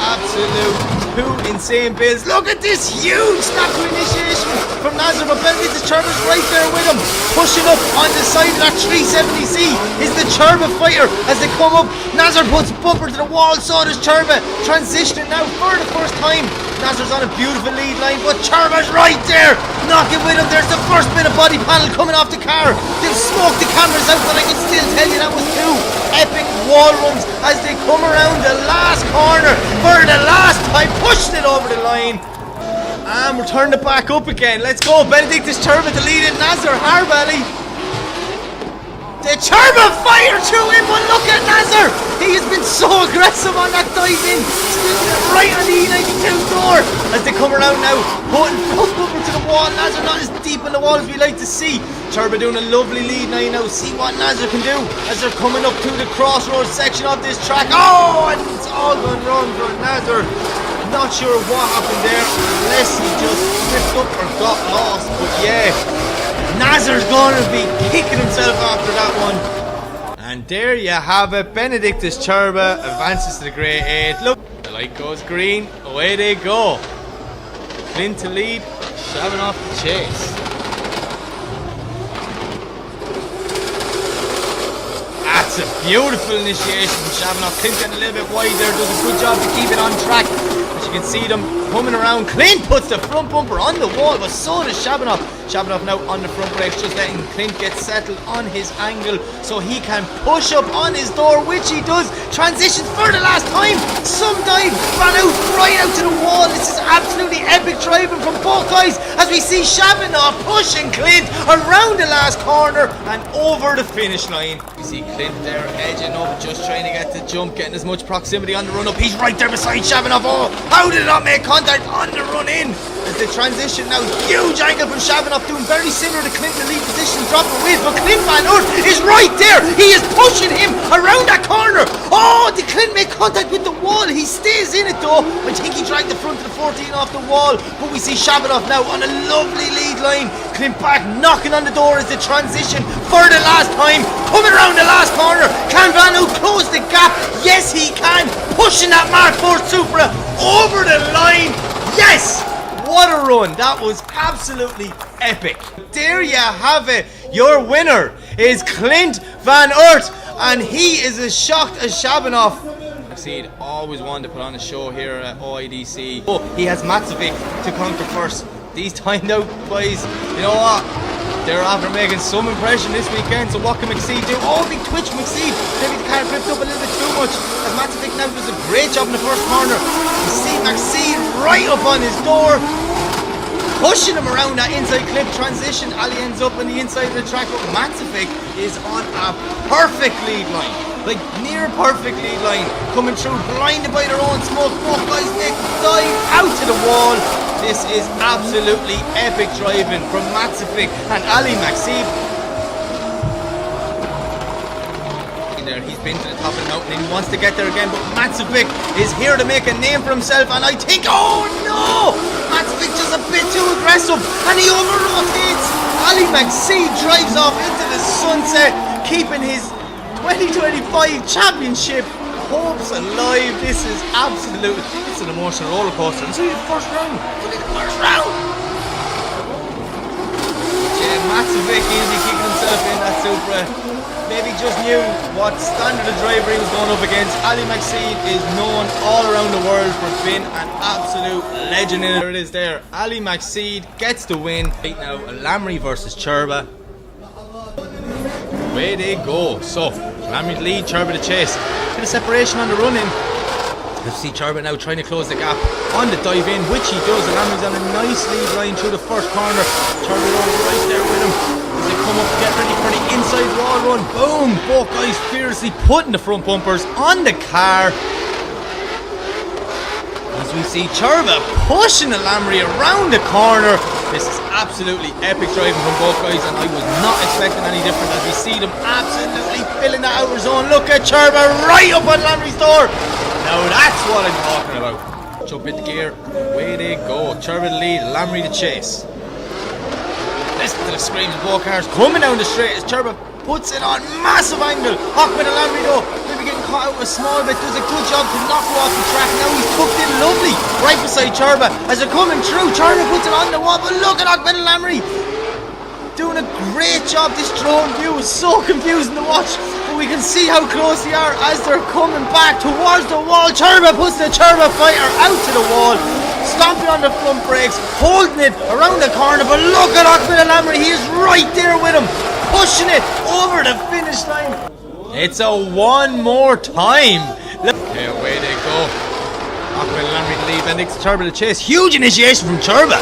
Absolute two insane builds. Look at this huge snap to initiation from Nazar, but Benedictus Cherba's right there with him. Pushing up on the side of that 370C is the Cherba fighter as they come up. Nazar puts bumper to the wall, so does Cherba. Transitioning now for the first time. Nazar's on a beautiful lead line, but Cherba's right there, knocking with him. There's the first bit of body panel coming off the car. They've smoked the cameras out, but I can still tell you that was two epic wall runs as they come around the last corner for the last time, pushing it over the line. And we're turning it back up again. Let's go. Benedictus Cherba to lead it. Nazar Harbell. The Cherba fire through him, but look at Nazar. He has been so aggressive on that dive in, right on the E92 door as they come around now, putting front bumper to the wall. Nazar not as deep in the wall as we like to see. Cherba doing a lovely lead now. See what Nazar can do as they're coming up to the crossroads section of this track. Oh, and it's all gone wrong for Nazar. Not sure what happened there, unless he just slipped up or got lost. But yeah, Nazar's going to be kicking himself after that one. And there you have it. Benedictus Cherba advances to the grade 8. Look, the light goes green. Away they go. Clint to lead. Shabanov to chase. That's a beautiful initiation from Shabanov. Clint getting a little bit wide there. Does a good job to keep it on track. As you can see them coming around. Clint puts the front bumper on the wall, but so does Shabanov. Shabanov now on the front brakes, just letting Clint get settled on his angle so he can push up on his door, which he does. Transitions for the last time. Some dive, ran out right out to the wall. This is absolutely epic driving from both guys as we see Shabanov pushing Clint around the last corner and over the finish line. We see Clint there edging up, just trying to get the jump, getting as much proximity on the run up. He's right there beside Shabanov. Oh, how did it not make contact on the run in? As they transition now, huge angle from Shabanov, doing very similar to Clint in the lead position, dropping wheels, but Clint Van Oort is right there. He is pushing him around that corner. Oh, did Clint make contact with the wall? He stays in it though. I think he dragged the front of the 14 off the wall, but we see Shabanov now on a lovely lead line. Clint back, knocking on the door as they transition for the last time, coming around the last corner. Can Van Oort close the gap? Yes, he can. Pushing that Mark IV Supra over the line. Yes! What a run. That was absolutely epic. There you have it. Your winner is Clint Van Oort, and he is as shocked as Shabanov. Maxie always wanted to put on a show here at OIDC. Oh, he has Matzovic to conquer first. These timed out boys, you know what? They're after making some impression this weekend, so what can Maxie do? Oh, big twitch Maxie. Maybe the car flipped up a little bit too much as Matzovic now does a great job in the first corner. You see Maxie right up on his door, pushing him around that inside clip transition. Ali ends up on the inside of the track, but Matzovic is on a perfect lead line. Like near perfect lead line. Coming through, blinded by their own smoke. Both guys dive out to the wall. This is absolutely epic driving from Matzovic and Ali Maxie. There, he's been to the top of the mountain and he wants to get there again, but Matzovic is here to make a name for himself, and I think, oh no! Matzovic just a bit too aggressive and he over-rotates. Ali Maxie drives off into the sunset, keeping his 2025 championship hopes alive. This is absolute, it's an emotional roller coaster. And see the first round. Yeah, Matzovic easily kicking himself in that Supra. Maybe just knew what standard of driver he was going up against. Ali Maxie is known all around the world for being an absolute legend in it. There it is there. Ali Maxie gets the win. Right now, Alamry versus Cherba. Away they go. So, Alamry to lead, Cherba to chase. Bit of separation on the run-in. Let's see Cherba now trying to close the gap on the dive-in, which he does. Alamry's on a nice lead line through the first corner. Cherba right there with him. As they come up to get ready for the inside wall run. Boom! Both guys fiercely putting the front bumpers on the car. As we see Cherba pushing Alamry around the corner. This is absolutely epic driving from both guys, and I was not expecting any different as we see them absolutely filling the outer zone. Look at Cherba right up on Alamry's door. Now that's what I'm talking about. Jump into gear, away they go. Cherba the lead, Alamry the chase. Listen to the screams of both cars coming down the straight as Cherba puts it on massive angle. Hockman and Alamry though, maybe getting caught out a small bit, does a good job to knock her off the track. Now he's tucked in lovely right beside Cherba as they're coming through. Cherba puts it on the wall, but look at Hockman and Alamry doing a great job. This drone view is so confusing to watch, but we can see how close they are as they're coming back towards the wall. Cherba puts the Cherba fighter out to the wall, stomping on the front brakes, holding it around the corner, but look at Hockman and Alamry, he is right there with him, pushing it over the finish line. It's a one more time. Okay, away they go. Hockman and Alamry to lead, and it's Cherba to chase. Huge initiation from Cherba.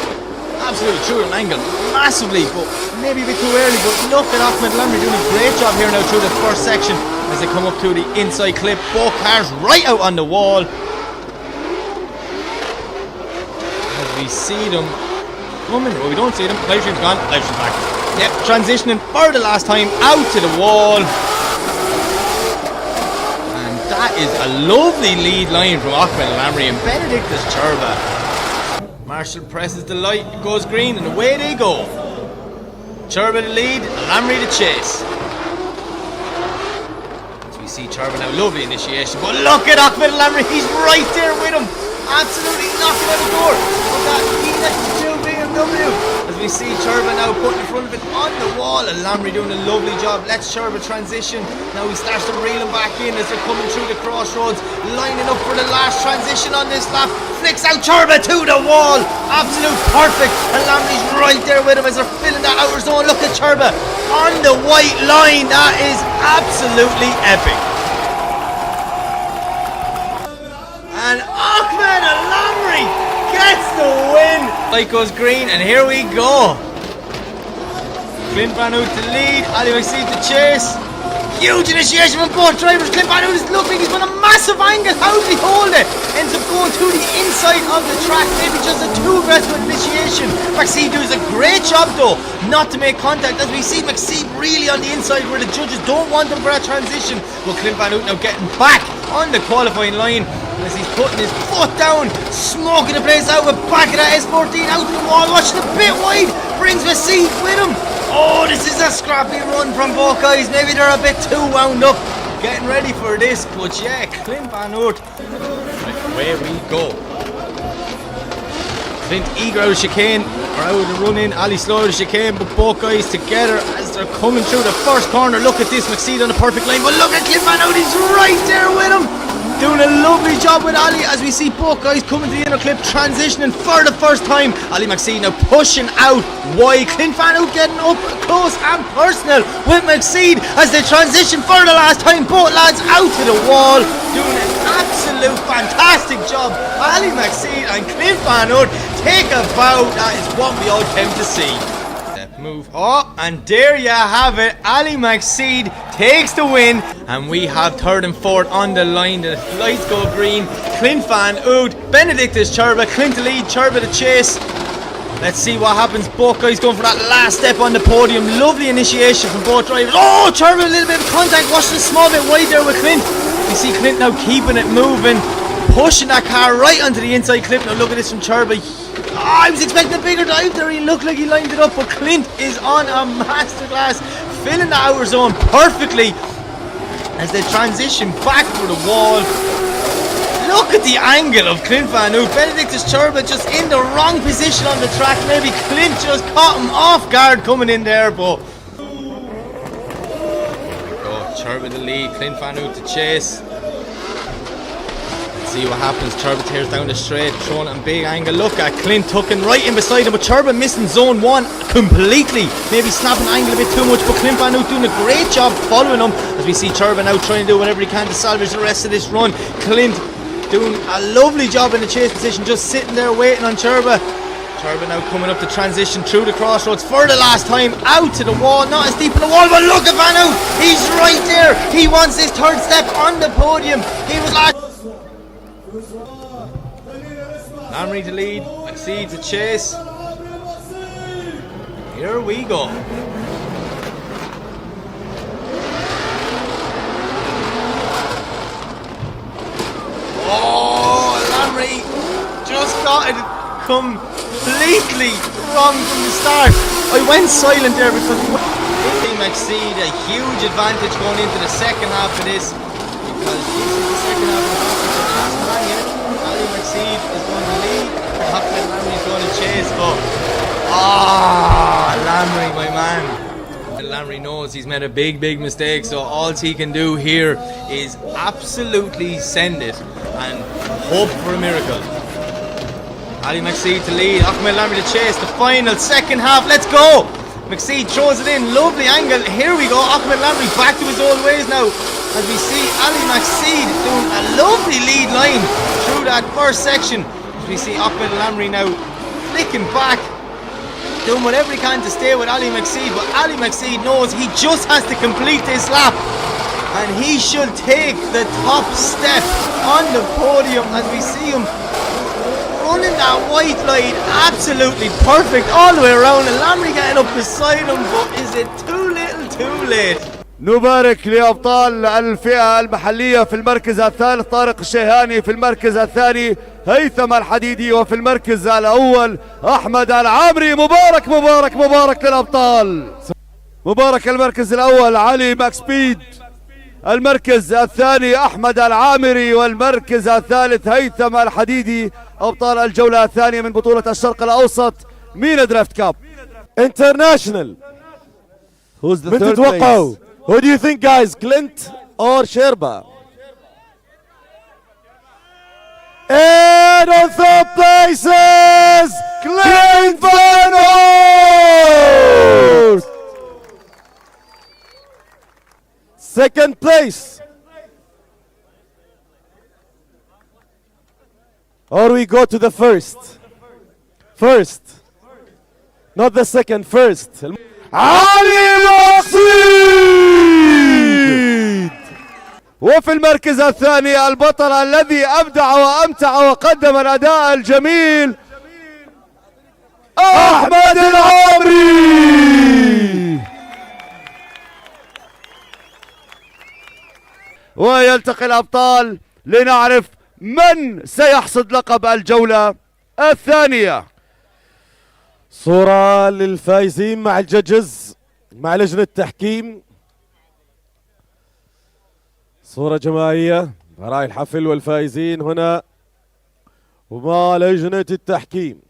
Absolutely through an angle, massively, but maybe a bit too early. But look at Hockman and Alamry doing a great job here now through the first section as they come up to the inside clip. Both cars right out on the wall. As we see them coming, well, we don't see them. Live stream's gone, live stream's back. Yep, transitioning for the last time out to the wall. And that is a lovely lead line from Hockman and Alamry, and Benedictus Cherba. Marshall presses the light, it goes green, and away they go. Cherba the lead, Alamry the chase. As we see Cherba now, lovely initiation, but look at Hockman and Alamry, he's right there with him. Absolutely knocking out the door of that E92 BMW. As we see Cherba now putting in front of it on the wall, and Alamry doing a lovely job. Let's Cherba transition. Now he starts to reel him back in as they're coming through the crossroads, lining up for the last transition on this lap. Flicks out Cherba to the wall. Absolute perfect. And Alamry's right there with him as they're filling that outer zone. Look at Cherba on the white line. That is absolutely epic. And Hockman and Alamry gets the win. Light goes green, and here we go. Clint Van Hout to lead, Ali Maxie to chase. Huge initiation from both drivers. Clint Van Hout is looking, he's got a massive angle. How did he hold it? Ends up going to the inside of the track. Maybe just a too aggressive initiation. Maxie does a great job though not to make contact, as we see Maxie really on the inside where the judges don't want them for a transition. But Clint Van Hout now getting back on the qualifying line as he's putting his foot down, smoking the place out with back of that S14 out to the wall, watching a bit wide, brings Maxie with him. Oh, this is a scrappy run from both guys. Maybe they're a bit too wound up getting ready for this, but yeah, Clint Van Hout. Right, away we go. Clint eager out of chicane, or out of the run in, Ali slow out of chicane, but both guys together as they're coming through the first corner. Look at this, Maxie on the perfect line, but look at Clint Van Hout, he's right there with him. Doing a lovely job with Ali as we see both guys coming to the inner clip, transitioning for the first time. Ali Maxie now pushing out wide. Clint Van Hout getting up close and personal with Maxie as they transition for the last time. Both lads out to the wall, doing an absolute fantastic job. Ali Maxie and Clint Van Hout take a bow. That is what we all came to see. Move. Oh, and there you have it. Ali Maxie takes the win, and we have third and fourth on the line. The lights go green. Clint Van Hout, Benedictus Cherba, Clint to lead, Cherba to chase. Let's see what happens. Both guys going for that last step on the podium. Lovely initiation from both drivers. Oh, Cherba, a little bit of contact. Watch the small bit wide there with Clint. You see Clint now keeping it moving, pushing that car right onto the inside clip. Now look at this from Cherba. Oh, I was expecting a bigger dive there. He looked like he lined it up, but Clint is on a masterclass, filling the outer zone perfectly as they transition back for the wall. Look at the angle of Clint Van Hout. Benedictus Cherba just in the wrong position on the track. Maybe Clint just caught him off guard coming in there, but Cherba the lead, Clint Van Hout to chase. See what happens. Cherba tears down the straight, throwing it in big angle. Look at Clint tucking right in beside him, but Cherba missing zone one completely. Maybe snapping angle a bit too much, but Clint Van Hout doing a great job following him as we see Cherba now trying to do whatever he can to salvage the rest of this run. Clint doing a lovely job in the chase position, just sitting there waiting on Cherba. Cherba now coming up to transition through the crossroads for the last time, out to the wall, not as deep in the wall, but look at Van Hout, he's right there. He wants his third step on the podium. He was last. Alamry to lead, Maxie to chase. Here we go. Oh, Alamry just got it completely wrong from the start. I went silent there because Maxie a huge advantage going into the second half of this, because this is the second half of the last man here. Ali Maxie is going to lead, Alamry is going to chase, but Alamry, my man. Alamry knows he's made a big mistake, so all he can do here is absolutely send it and hope for a miracle. Ali Maxie to lead, Alamry to chase, the final second half, let's go! Maxie throws it in, lovely angle, here we go, Alamry back to his old ways now, as we see Ali Maxie doing a lovely lead line through that first section, as we see Alamry now flicking back, doing whatever he can to stay with Ali Maxie, but Ali Maxie knows he just has to complete this lap and he should take the top step on the podium, as we see him running that white line absolutely perfect all the way around. Alamry getting up beside him, but is it too little too late? نبارك لأبطال الفئة المحلية في المركز الثالث طارق الشيهاني، في المركز الثاني هيثم الحديدي، وفي المركز الأول أحمد العامري. مبارك مبارك مبارك للأبطال. مبارك المركز الأول علي ماكس بيد، المركز الثاني أحمد العامري، والمركز الثالث هيثم الحديدي، أبطال الجولة الثانية من بطولة الشرق الأوسط مينا درافت كاب انترناشنال. Who's the third place? Who do you think, guys? Clint or Cherba? And on third place is Clint Van Oort. Second place. Or we go to the first. First. Not the second, first. علي مقصود. وفي المركز الثاني البطل الذي أبدع وأمتع وقدم الأداء الجميل أحمد العامري. ويلتقي الأبطال لنعرف من سيحصد لقب الجولة الثانية. صورة للفائزين مع الججز، مع لجنة التحكيم، صورة جماعية براء الحفل والفائزين هنا ومع لجنة التحكيم.